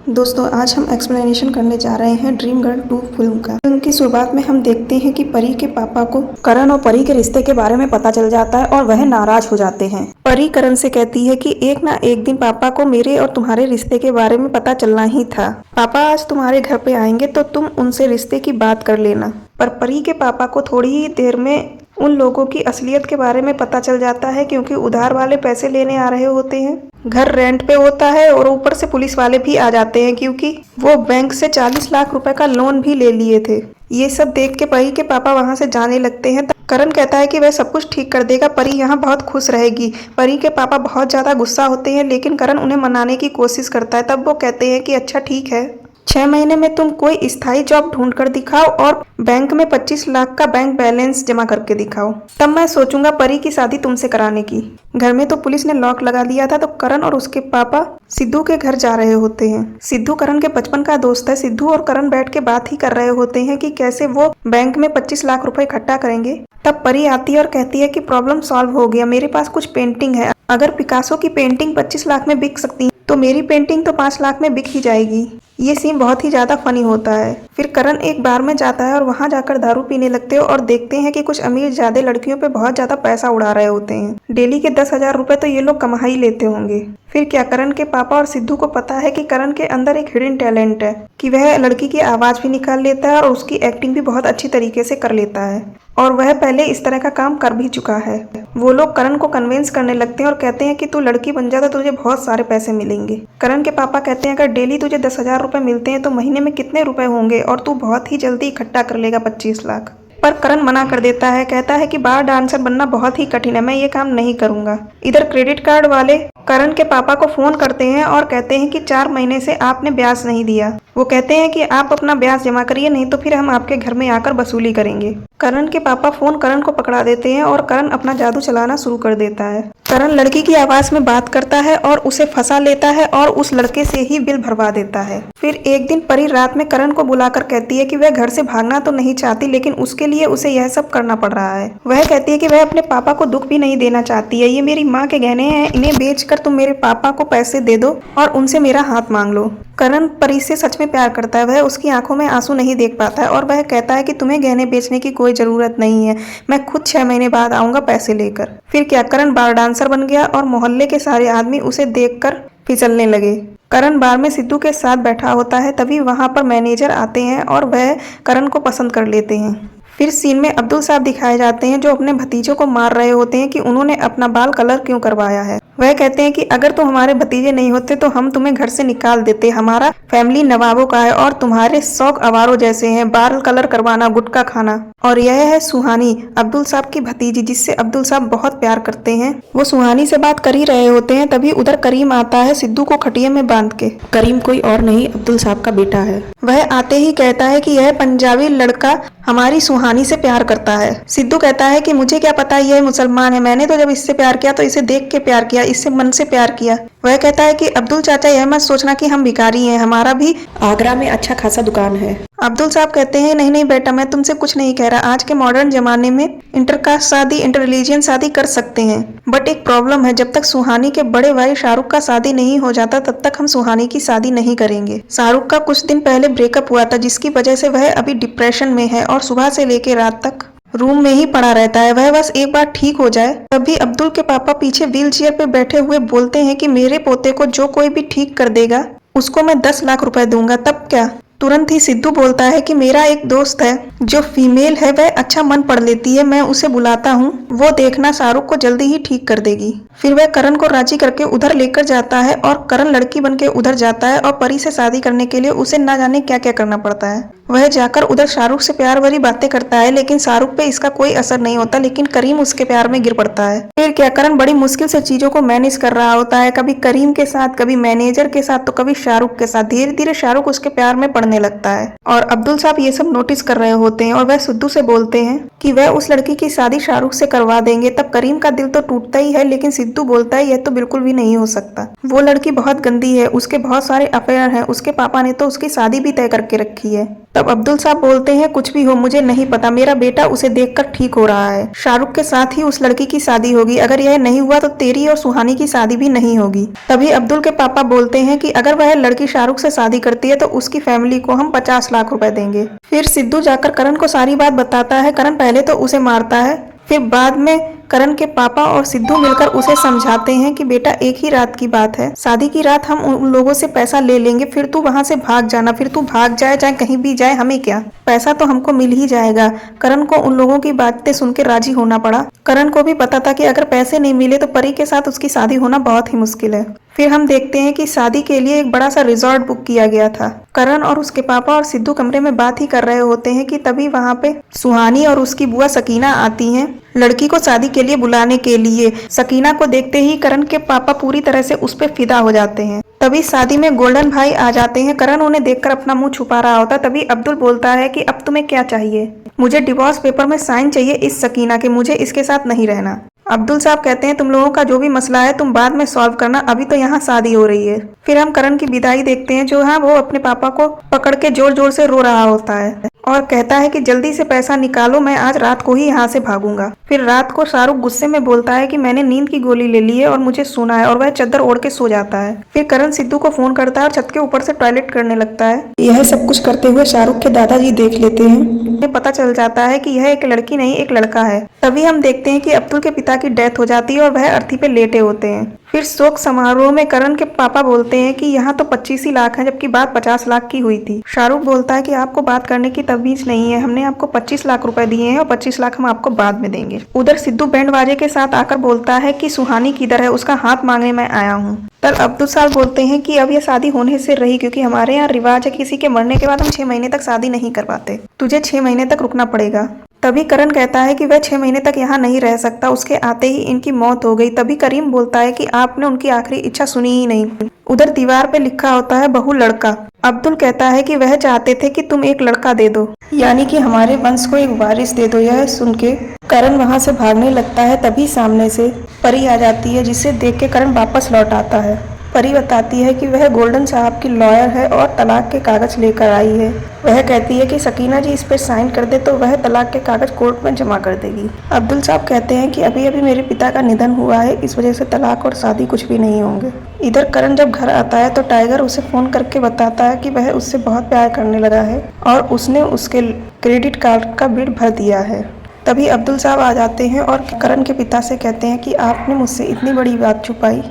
दोस्तों आज हम एक्सप्लेनेशन करने जा रहे हैं ड्रीम गर्ल 2 फिल्म का। फिल्म की शुरुआत में हम देखते हैं कि परी के पापा को करण और परी के रिश्ते के बारे में पता चल जाता है और वह नाराज हो जाते हैं। परी करण से कहती है कि एक ना एक दिन पापा को मेरे और तुम्हारे रिश्ते के बारे में पता चलना ही था। पापा आज तुम्हारे घर पे आएंगे तो तुम उनसे रिश्ते की बात कर लेना। पर परी के पापा को थोड़ी ही देर में उन लोगों की असलियत के बारे में पता चल जाता है, क्योंकि उधार वाले पैसे लेने आ रहे होते हैं, घर रेंट पे होता है और ऊपर से पुलिस वाले भी आ जाते हैं क्योंकि वो बैंक से 40 लाख रुपए का लोन भी ले लिए थे। ये सब देख के परी के पापा वहां से जाने लगते हैं। करण कहता है कि वह सब कुछ ठीक कर देगा, परी यहाँ बहुत खुश रहेगी। परी के पापा बहुत ज्यादा गुस्सा होते हैं, लेकिन करण उन्हें मनाने की कोशिश करता है। तब वो कहते हैं कि अच्छा ठीक है, 6 महीने में तुम कोई स्थायी जॉब ढूंढ कर दिखाओ और बैंक में 25 लाख का बैंक बैलेंस जमा करके दिखाओ, तब मैं सोचूंगा परी की शादी तुमसे कराने की। घर में तो पुलिस ने लॉक लगा दिया था, तो करण और उसके पापा सिद्धू के घर जा रहे होते हैं। सिद्धू करण के बचपन का दोस्त है। सिद्धू और करण बैठ के बात ही कर रहे होते हैं कि कैसे वो बैंक में 25 लाख रुपए इकट्ठा करेंगे। तब परी आती है और कहती है कि प्रॉब्लम सॉल्व हो गया, मेरे पास कुछ पेंटिंग है, अगर पिकासो की पेंटिंग 25 लाख में बिक सकती तो मेरी पेंटिंग तो 5 लाख में बिक ही जाएगी। ये सीन बहुत ही ज्यादा फनी होता है। फिर करण एक बार में जाता है और वहां जाकर दारू पीने लगते हैं और देखते हैं कि कुछ अमीर ज्यादा लड़कियों पे बहुत ज्यादा पैसा उड़ा रहे होते हैं। डेली के 10,000 रुपए तो ये लोग कमा ही लेते होंगे। फिर क्या करण के पापा और सिद्धू को पता है कि करण के अंदर एक हिडन टैलेंट है कि वह लड़की की आवाज भी निकाल लेता है और उसकी एक्टिंग भी बहुत अच्छी तरीके से कर लेता है, और वह पहले इस तरह का काम कर भी चुका है। वो लोग करण को कन्विंस करने लगते हैं और कहते हैं कि तू लड़की बन जा तो तुझे बहुत सारे पैसे मिलेंगे। करण के पापा कहते हैं अगर डेली तुझे 10,000 रुपए मिलते हैं तो महीने में कितने रुपए होंगे और तू बहुत ही जल्दी इकट्ठा कर लेगा 25 लाख। पर करण मना कर देता है, कहता है कि बार डांसर बनना बहुत ही कठिन है, मैं ये काम नहीं करूंगा। इधर क्रेडिट कार्ड वाले करण के पापा को फोन करते हैं और कहते हैं कि 4 महीने से आपने ब्याज नहीं दिया। वो कहते हैं कि आप अपना ब्याज जमा करिए, नहीं तो फिर हम आपके घर में आकर वसूली करेंगे। करण के पापा फोन करण को पकड़ा देते हैं और करण अपना जादू चलाना शुरू कर देता है। करण लड़की की आवाज में बात करता है और उसे फंसा लेता है और उस लड़के से ही बिल भरवा देता है। फिर एक दिन परी रात में करण को बुलाकर कहती है कि वह घर से भागना तो नहीं चाहती, लेकिन उसके लिए उसे यह सब करना पड़ रहा है। वह कहती है कि वह अपने पापा को दुख भी नहीं देना चाहती है। ये मेरी माँ के गहने हैं, इन्हें बेचकर तुम मेरे पापा को पैसे दे दो और उनसे मेरा हाथ मांग लो। करण परी से सच में प्यार करता है। वह उसकी आंखों में आंसू नहीं देख पाता है और वह कहता है कि तुम्हें गहने बेचने की कोई जरूरत नहीं है, मैं खुद 6 महीने बाद आऊंगा पैसे लेकर। फिर क्या करण बार डांसर बन गया और मोहल्ले के सारे आदमी उसे देखकर फिसलने लगे। करण बार में सिद्धू के साथ बैठा होता है, तभी वहां पर मैनेजर आते हैं और वह करण को पसंद कर लेते हैं। फिर सीन में अब्दुल साहब दिखाए जाते हैं जो अपने भतीजों को मार रहे होते हैं कि उन्होंने अपना बाल कलर क्यों करवाया है। वह कहते हैं कि अगर तुम हमारे भतीजे नहीं होते तो हम तुम्हें घर से निकाल देते, हमारा फैमिली नवाबों का है और तुम्हारे शौक अवारों जैसे हैं, बाल कलर करवाना, गुटखा खाना। और यह है सुहानी, अब्दुल साहब की भतीजी, जिससे अब्दुल साहब बहुत प्यार करते हैं। वो सुहानी से बात कर ही रहे होते हैं, तभी उधर करीम आता है सिद्धू को खटिया में बांध के। करीम कोई और नहीं अब्दुल साहब का बेटा है। वह आते ही कहता है कि यह पंजाबी लड़का हमारी सुहानी से प्यार करता है। सिद्धू कहता है कि मुझे क्या पता यह मुसलमान है, मैंने तो जब इससे प्यार किया तो इसे देख के प्यार किया, इससे मन से प्यार किया। वह कहता है कि अब्दुल चाचा यह मत सोचना कि हम भिखारी हैं, हमारा भी आगरा में अच्छा खासा दुकान है। अब्दुल साहब कहते हैं नहीं नहीं बेटा, मैं तुमसे कुछ नहीं कह रहा, आज के मॉडर्न जमाने में इंटरकास्ट शादी, इंटर रिलीजियन शादी कर सकते हैं, बट एक प्रॉब्लम है, जब तक सुहानी के बड़े भाई शाहरुख का शादी नहीं हो जाता तब तक हम सुहानी की शादी नहीं करेंगे। शाहरुख का कुछ दिन पहले ब्रेकअप हुआ था, जिसकी वजह से वह अभी डिप्रेशन में है और सुबह से लेकर रात तक रूम में ही पड़ा रहता है। वह बस एक बार ठीक हो जाए। तभी अब्दुल के पापा पीछे व्हील चेयर पे बैठे हुए बोलते हैं कि मेरे पोते को जो कोई भी ठीक कर देगा उसको मैं 10 लाख रुपए दूंगा। तब क्या, तुरंत ही सिद्धू बोलता है कि मेरा एक दोस्त है जो फीमेल है, वह अच्छा मन पढ़ लेती है, मैं उसे बुलाता हूँ, वो देखना शाहरुख को जल्दी ही ठीक कर देगी। फिर वह करण को राजी करके उधर लेकर जाता है और करण लड़की बनके उधर जाता है और परी से शादी करने के लिए उसे ना जाने क्या क्या करना पड़ता है। वह जाकर उधर शाहरुख से प्यार भरी बातें करता है, लेकिन शाहरुख पे इसका कोई असर नहीं होता, लेकिन करीम उसके प्यार में गिर पड़ता है। फिर क्या, करण बड़ी मुश्किल से चीजों को मैनेज कर रहा होता है, कभी करीम के साथ, कभी मैनेजर के साथ, तो कभी शाहरुख के साथ। धीरे धीरे शाहरुख उसके प्यार में पड़ करने लगता है और अब्दुल साहब ये सब नोटिस कर रहे होते हैं और वह सिद्धू से बोलते हैं कि वह उस लड़की की शादी शाहरुख से करवा देंगे। तब करीम का दिल तो टूटता ही है, लेकिन सिद्धू बोलता है यह तो बिल्कुल भी नहीं हो सकता। वो लड़की बहुत गंदी है, उसके बहुत सारे अफेयर हैं, उसके पापा ने तो उसकी शादी भी तय करके रखी है। तब अब्दुल साहब बोलते हैं कुछ भी हो मुझे नहीं पता, मेरा बेटा उसे देखकर ठीक हो रहा है। शाहरुख के साथ ही उस लड़की की शादी होगी, अगर यह नहीं हुआ तो तेरी और सुहानी की शादी भी नहीं होगी। तभी अब्दुल के पापा बोलते हैं कि अगर वह लड़की शाहरुख से शादी करती है तो उसकी फैमिली को हम 50 लाख रुपए देंगे। फिर सिद्धू जाकर करण को सारी बात बताता है। करण पहले तो उसे मारता है, फिर बाद में करण के पापा और सिद्धू मिलकर उसे समझाते हैं कि बेटा एक ही रात की बात है, शादी की रात हम उन लोगों से पैसा ले लेंगे, फिर तू वहां से भाग जाना, फिर तू भाग जाए चाहे कहीं भी जाए हमें क्या, पैसा तो हमको मिल ही जाएगा। करण को उन लोगों की बातें सुनकर राजी होना पड़ा। करण को भी पता था कि अगर पैसे नहीं मिले तो परी के साथ उसकी शादी होना बहुत ही मुश्किल है। फिर हम देखते हैं कि शादी के लिए एक बड़ा सा रिजॉर्ट बुक किया गया था। करण और उसके पापा और सिद्धू कमरे में बात ही कर रहे होते हैं कि तभी वहां पे सुहानी और उसकी बुआ सकीना आती हैं लड़की को शादी के लिए बुलाने के लिए। सकीना को देखते ही करण के पापा पूरी तरह से उस पर फिदा हो जाते हैं। तभी शादी में गोल्डन भाई आ जाते हैं। करण उन्हें देखकर अपना मुंह छुपा रहा होता। तभी अब्दुल बोलता है कि अब तुम्हें क्या चाहिए? मुझे डिवोर्स पेपर में साइन चाहिए इस सकीना के, मुझे इसके साथ नहीं रहना। अब्दुल साहब कहते हैं तुम लोगों का जो भी मसला है तुम बाद में सॉल्व करना, अभी तो यहाँ शादी हो रही है। फिर हम करण की विदाई देखते हैं जो वो अपने पापा को पकड़ के जोर जोर से रो रहा होता है और कहता है कि जल्दी से पैसा निकालो, मैं आज रात को ही यहाँ से भागूंगा। फिर रात को शाहरुख गुस्से में बोलता है कि मैंने नींद की गोली ले ली है और मुझे सोना है, और वह चादर ओढ़ के सो जाता है। फिर करण सिद्धू को फोन करता है और छत के ऊपर से टॉयलेट करने लगता है। यह सब कुछ करते हुए शाहरुख के दादाजी देख लेते हैं। उन्हें पता चल जाता है कि यह एक लड़की नहीं एक लड़का है। तभी हम देखते हैं कि अब्दुल के पिता की डेथ हो जाती है और वह अर्थी पे लेटे होते हैं। फिर शोक समारोह में करण के पापा बोलते हैं कि यहाँ तो 25 ही लाख है, जबकि बात 50 लाख की हुई थी। शाहरुख बोलता है कि आपको बात करने की तमीज नहीं है, हमने आपको 25 लाख रुपए दिए हैं और 25 लाख हम आपको बाद में देंगे। उधर सिद्धू बैंड बाजे के साथ आकर बोलता है कि सुहानी किधर है, उसका हाथ मांगने मैं आया हूँ। तब अब्दुल साहब बोलते हैं कि अब यह शादी होने से रही, क्योंकि हमारे यहाँ रिवाज है किसी के मरने के बाद हम 6 महीने तक शादी नहीं करवाते, तुझे 6 महीने तक रुकना पड़ेगा। तभी करण कहता है कि वह 6 महीने तक यहाँ नहीं रह सकता, उसके आते ही इनकी मौत हो गई। तभी करीम बोलता है कि आपने उनकी आखिरी इच्छा सुनी ही नहीं। उधर दीवार पे लिखा होता है बहू लड़का। अब्दुल कहता है कि वह चाहते थे कि तुम एक लड़का दे दो, यानी कि हमारे वंश को एक वारिस दे दो। यह सुन के करण वहां से भागने लगता है। तभी सामने से परी आ जाती है, जिसे देख के करण वापस लौट आता है। परी बताती है कि वह गोल्डन साहब की लॉयर है और तलाक के कागज लेकर आई है। वह कहती है कि सकीना जी इस पर साइन कर दे तो वह तलाक के कागज कोर्ट में जमा कर देगी। अब्दुल साहब कहते हैं कि अभी अभी मेरे पिता का निधन हुआ है, इस वजह से तलाक और शादी कुछ भी नहीं होंगे। इधर करण जब घर आता है तो टाइगर उसे फोन करके बताता है कि वह उससे बहुत प्यार करने लगा है और उसने उसके क्रेडिट कार्ड का बिल भर दिया है। तभी अब्दुल साहब आ जाते हैं और करण के पिता से कहते हैं कि आपने मुझसे इतनी बड़ी बात छुपाई।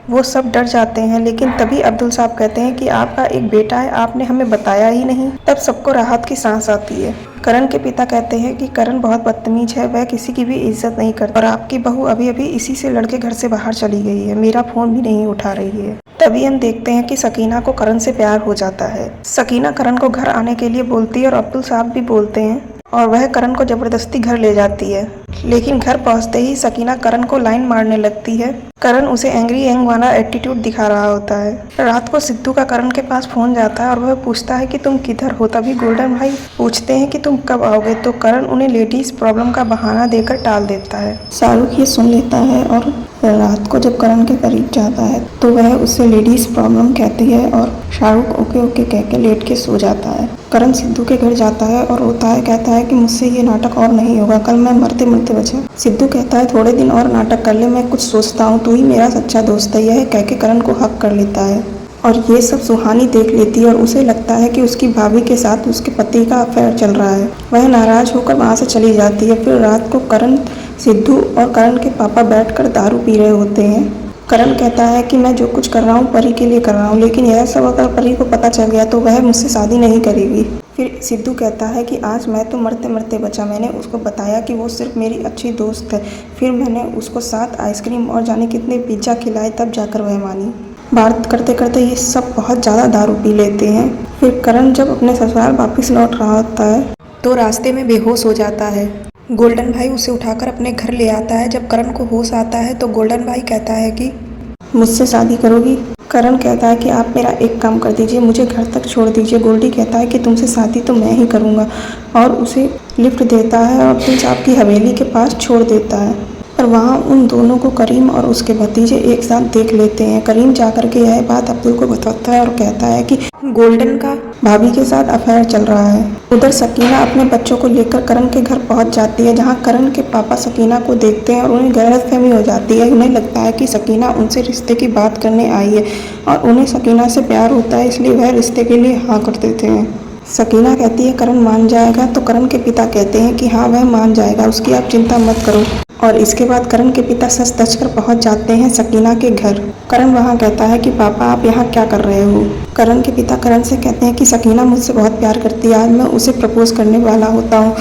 वो सब डर जाते हैं, लेकिन तभी अब्दुल साहब कहते हैं कि आपका एक बेटा है, आपने हमें बताया ही नहीं। तब सबको राहत की सांस आती है। करण के पिता कहते हैं कि करण बहुत बदतमीज है, वह किसी की भी इज्जत नहीं करता और आपकी बहू अभी अभी इसी से लड़के घर से बाहर चली गई है, मेरा फोन भी नहीं उठा रही है। तभी हम देखते हैं कि सकीना को करण से प्यार हो जाता है। सकीना करण को घर आने के लिए बोलती है और अब्दुल साहब भी बोलते हैं और वह करण को जबरदस्ती घर ले जाती है। लेकिन घर पहुंचते ही सकीना करण को लाइन मारने लगती है। करण उसे एंग्री यंग वाला एटीट्यूड दिखा रहा होता है। रात को सिद्धू का करण के पास फोन जाता है और वह पूछता है कि तुम किधर हो। तभी गोल्डन भाई पूछते हैं कि तुम कब आओगे, तो करण उन्हें लेडीज प्रॉब्लम का बहाना देकर टाल देता है। शाहरुख ये सुन लेता है और रात को जब करण के करीब जाता है तो वह उससे लेडीज प्रॉब्लम कहती है और शाहरुख ओके ओके कह के लेट के सो जाता है। करण सिद्धू के घर जाता है और रोता है, कहता है कि मुझसे ये नाटक और नहीं होगा, कल मैं मरते मरते बचा। सिद्धू कहता है थोड़े दिन और नाटक कर ले, मैं कुछ सोचता हूँ, तू ही मेरा सच्चा दोस्त है। यह कह के करण को हक कर लेता है और ये सब सुहानी देख लेती है और उसे लगता है कि उसकी भाभी के साथ उसके पति का अफेयर चल रहा है। वह नाराज होकर वहाँ से चली जाती है। फिर रात को करण, सिद्धू और करण के पापा बैठकर दारू पी रहे होते हैं। करण कहता है कि मैं जो कुछ कर रहा हूँ परी के लिए कर रहा हूँ, लेकिन यह सब अगर परी को पता चल गया तो वह मुझसे शादी नहीं करेगी। फिर सिद्धू कहता है कि आज मैं तो मरते मरते बचा, मैंने उसको बताया कि वो सिर्फ मेरी अच्छी दोस्त है। फिर मैंने उसको 7 आइसक्रीम और जाने कितने पिज्ज़ा खिलाए, तब जाकर वह मानी। बात करते करते ये सब बहुत ज़्यादा दारू पी लेते हैं। फिर करण जब अपने ससुराल वापस लौट रहा होता है तो रास्ते में बेहोश हो जाता है। गोल्डन भाई उसे उठाकर अपने घर ले आता है। जब करण को होश आता है तो गोल्डन भाई कहता है कि मुझसे शादी करोगी। करण कहता है कि आप मेरा एक काम कर दीजिए, मुझे घर तक छोड़ दीजिए। गोल्डी कहता है कि तुमसे शादी तो मैं ही करूँगा और उसे लिफ्ट देता है और प्रिंस आपकी हवेली के पास छोड़ देता है। और वहाँ उन दोनों को करीम और उसके भतीजे एक साथ देख लेते हैं। करीम जाकर के यह बात अब्दुल को बताता है और कहता है कि गोल्डन का भाभी के साथ अफेयर चल रहा है। उधर सकीना अपने बच्चों को लेकर करण के घर पहुंच जाती है, जहां करण के पापा सकीना को देखते हैं और उन्हें गलतफहमी हो जाती है। उन्हें लगता है कि सकीना उनसे रिश्ते की बात करने आई है और उन्हें सकीना से प्यार होता है, इसलिए वह रिश्ते के लिए हाँ कर देते हैं। सकीना कहती है करण मान जाएगा, तो करण के पिता कहते हैं कि हाँ वह मान जाएगा, उसकी आप चिंता मत करो। और इसके बाद करण के पिता सच धज कर पहुंच जाते हैं सकीना के घर। करण वहां कहता है कि पापा आप यहाँ क्या कर रहे हो। करण के पिता करण से कहते हैं कि सकीना मुझसे बहुत प्यार करती है, आज मैं उसे प्रपोज करने वाला होता हूँ,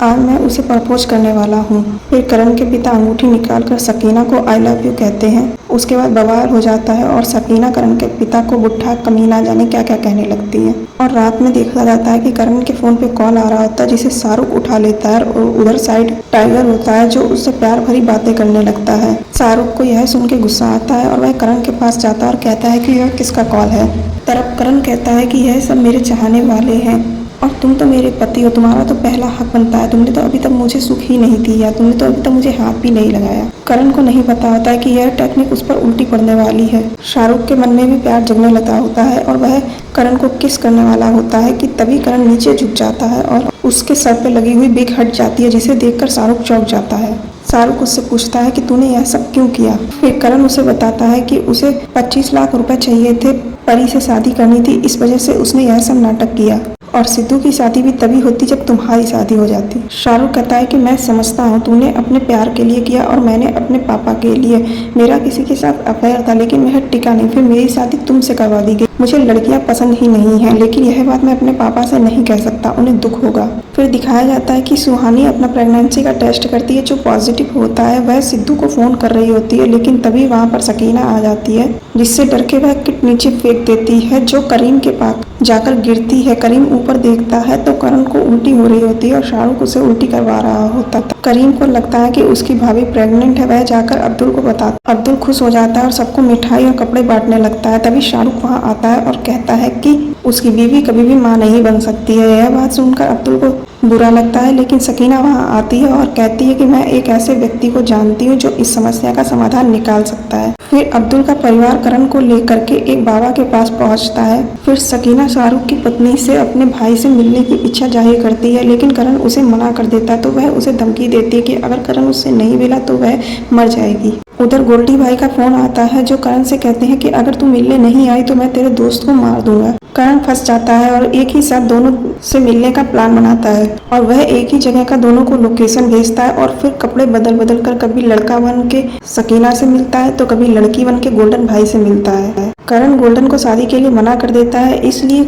आज मैं उसे प्रपोज करने वाला हूँ। फिर करण के पिता अंगूठी निकालकर सकीना को आई लव यू कहते हैं। उसके बाद बवाल हो जाता है और सकीना करण के पिता को बुढ़ा कमीना जाने क्या क्या कहने लगती है। और रात में देखा जाता है कि करण के फोन पे कॉल आ रहा होता है, जिसे शाहरुख उठा लेता है और उधर साइड टाइगर होता है जो उससे प्यार भरी बातें करने लगता है। शाहरुख को यह सुन के गुस्सा आता है और वह करण के पास जाता है और कहता है कि यह किसका कॉल है। तरफ करण कहता है कि यह सब मेरे चाहने वाले हैं और तुम तो मेरे पति हो, तुम्हारा तो पहला हक बनता है, तुमने तो अभी तक मुझे सुख ही नहीं दिया, तुमने तो अभी तक मुझे हाथ भी नहीं लगाया। करण को नहीं पता होता है कि यह टेक्निक उस पर उल्टी पड़ने वाली है। शाहरुख के मन में भी प्यार जगने लगा होता है और वह करण को किस करने वाला होता है कि तभी करण नीचे झुक जाता है और उसके सर पे लगी हुई बिग हट जाती है, जिसे देखकर शाहरुख चौंक जाता है। शाहरुख उससे पूछता है कि तूने यह सब क्यों किया। फिर करण उसे बताता है कि उसे 25 लाख रुपए चाहिए थे, परी से शादी करनी थी, इस वजह से उसने यह सब नाटक किया और सिद्धू की शादी भी तभी होती जब तुम्हारी शादी हो जाती। शाहरुख कहता है कि मैं समझता हूँ तूने अपने प्यार के लिए किया और मैंने अपने पापा के लिए। मेरा किसी के साथ अफेयर था लेकिन वह टिका नहीं, फिर मेरी शादी तुमसे करवा दी गई। मुझे लड़कियां पसंद ही नहीं हैं, लेकिन यह बात मैं अपने पापा से नहीं कह सकता, उन्हें दुख होगा। फिर दिखाया जाता है कि सुहानी अपना प्रेगनेंसी का टेस्ट करती है जो पॉजिटिव होता है। वह सिद्धू को फोन कर रही होती है, लेकिन तभी वहाँ पर सकीना आ जाती है, जिससे डर के वह किट नीचे फेंक देती है जो करीम के पास जाकर गिरती है। करीम ऊपर देखता है तो करण को उल्टी हो रही होती है और शाहरुख उसे उल्टी करवा रहा होता था। करीम को लगता है कि उसकी भाभी प्रेग्नेंट है, वह जाकर अब्दुल को बताता। अब्दुल खुश हो जाता है और सबको मिठाई और कपड़े बांटने लगता है। तभी शाहरुख वहाँ आता है और कहता है कि उसकी बीवी कभी भी मां नहीं बन सकती है। यह बात सुनकर अब्दुल को बुरा लगता है, लेकिन सकीना वहाँ आती है और कहती है कि मैं एक ऐसे व्यक्ति को जानती हूँ जो इस समस्या का समाधान निकाल सकता है। फिर अब्दुल का परिवार करण को लेकर के एक बाबा के पास पहुँचता है। फिर सकीना शाहरुख की पत्नी से अपने भाई से मिलने की इच्छा जाहिर करती है, लेकिन करण उसे मना कर देता है। तो वह उसे धमकी देती है कि अगर करण उससे नहीं मिला तो वह मर जाएगी। उधर गोल्डी भाई का फोन आता है जो करण से कहते हैं कि अगर तू मिलने नहीं आई तो मैं तेरे दोस्त को मार दूंगा। करण फंस जाता है और एक ही साथ दोनों से मिलने का प्लान बनाता है और वह एक ही जगह का दोनों को लोकेशन भेजता है और फिर कपड़े बदल बदल कर कभी लड़का बन के सकीना से मिलता है तो कभी लड़की बन के गोल्डन भाई से मिलता है। करण गोल्डन को शादी के लिए मना कर देता है, इसलिए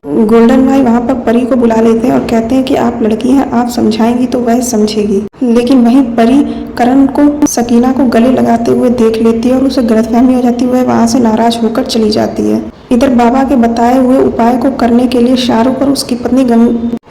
गोल्डन भाई वहाँ पर परी को बुला लेते हैं और कहते हैं कि आप लड़की हैं, आप समझाएंगी तो वह समझेगी। लेकिन वहीं परी करण को सकीना को गले लगाते हुए देख लेती है और उसे गलतफहमी हो जाती है, वह वहाँ से नाराज होकर चली जाती है। इधर बाबा के बताए हुए उपाय को करने के लिए शाहरुख और उसकी पत्नी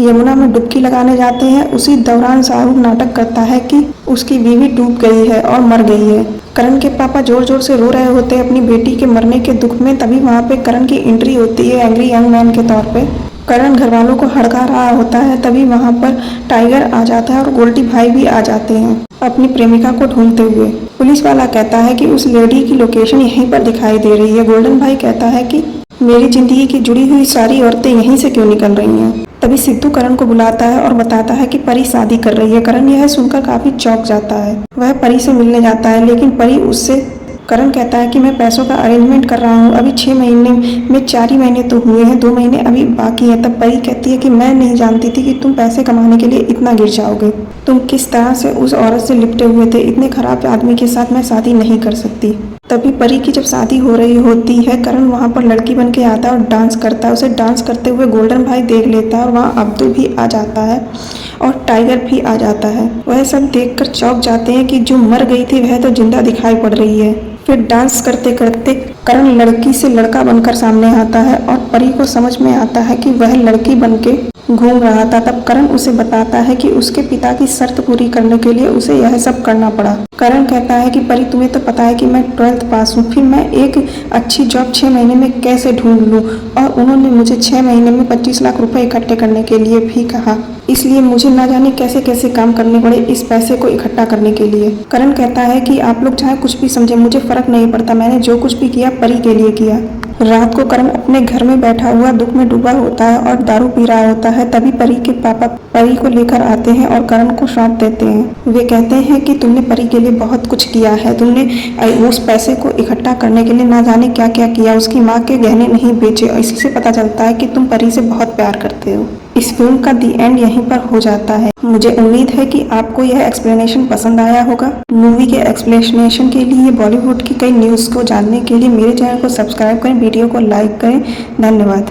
यमुना में डुबकी लगाने जाते हैं। उसी दौरान शाहरुख नाटक करता है कि उसकी बीवी डूब गई है और मर गई है। करण के पापा जोर जोर से रो रहे होते हैं अपनी बेटी के मरने के दुख में। तभी वहाँ पे करण की एंट्री होती है एंग्री यंग मैन के तौर पे। करण घर वालों को हड़का रहा होता है, तभी वहाँ पर टाइगर आ जाता है और गोल्डी भाई भी आ जाते हैं अपनी प्रेमिका को ढूंढते हुए। पुलिस वाला कहता है कि उस लेडी की लोकेशन यहीं पर दिखाई दे रही है। गोल्डन भाई कहता है कि मेरी जिंदगी की जुड़ी हुई सारी औरतें यहीं से क्यों निकल रही हैं। तभी सिद्धू करण को बुलाता है और बताता है कि परी शादी कर रही है। करण यह सुनकर काफी चौंक जाता है। वह परी से मिलने जाता है, लेकिन परी उससे करण कहता है कि मैं पैसों का अरेंजमेंट कर रहा हूँ, अभी 6 महीने में 4 ही महीने तो हुए हैं, 2 महीने अभी बाकी हैं। तब परी कहती है कि मैं नहीं जानती थी कि तुम पैसे कमाने के लिए इतना गिर जाओगे। तुम किस तरह से उस औरत से लिपटे हुए थे, इतने खराब आदमी के साथ मैं शादी नहीं कर सकती। तभी परी की जब शादी हो रही होती है, करण वहाँ पर लड़की बन के आता है और डांस करता है। उसे डांस करते हुए गोल्डन भाई देख लेता है और वहाँ अब्दुल भी आ जाता है और टाइगर भी आ जाता है। वह सब देखकर चौंक जाते हैं कि जो मर गई थी वह तो जिंदा दिखाई पड़ रही है। फिर डांस करते करते करण लड़की से लड़का बनकर सामने आता है और परी को समझ में आता है कि वह लड़की बनके घूम रहा था, तब करण उसे बताता है कि उसके पिता की शर्त पूरी करने के लिए उसे यह सब करना पड़ा। करण कहता है कि परी, तुम्हें तो पता है कि मैं 12th पास हूँ, फिर मैं एक अच्छी जॉब 6 महीने में कैसे ढूंढ लूँ, और उन्होंने मुझे 6 महीने में 25 लाख रुपए इकट्ठे करने के लिए भी कहा, इसलिए मुझे ना जाने कैसे कैसे काम करने पड़े इस पैसे को इकट्ठा करने के लिए। करण कहता है कि आप लोग चाहे कुछ भी समझे, मुझे फर्क नहीं पड़ता, मैंने जो कुछ भी किया परी के लिए किया। रात को करण अपने घर में बैठा हुआ दुख में डूबा होता है और दारू पी रहा होता है। तभी परी के पापा परी को लेकर आते हैं और करण को सौंप देते हैं। वे कहते हैं कि तुमने परी के लिए बहुत कुछ किया है, तुमने उस पैसे को इकट्ठा करने के लिए ना जाने क्या क्या किया, उसकी माँ के गहने नहीं बेचे, और इसी से पता चलता है कि तुम परी से बहुत प्यार करते हो। इस फिल्म का दी एंड यहीं पर हो जाता है। मुझे उम्मीद है कि आपको यह एक्सप्लेनेशन पसंद आया होगा। मूवी के एक्सप्लेनेशन के लिए, बॉलीवुड की कई न्यूज़ को जानने के लिए मेरे चैनल को सब्सक्राइब करें, वीडियो को लाइक करें। धन्यवाद।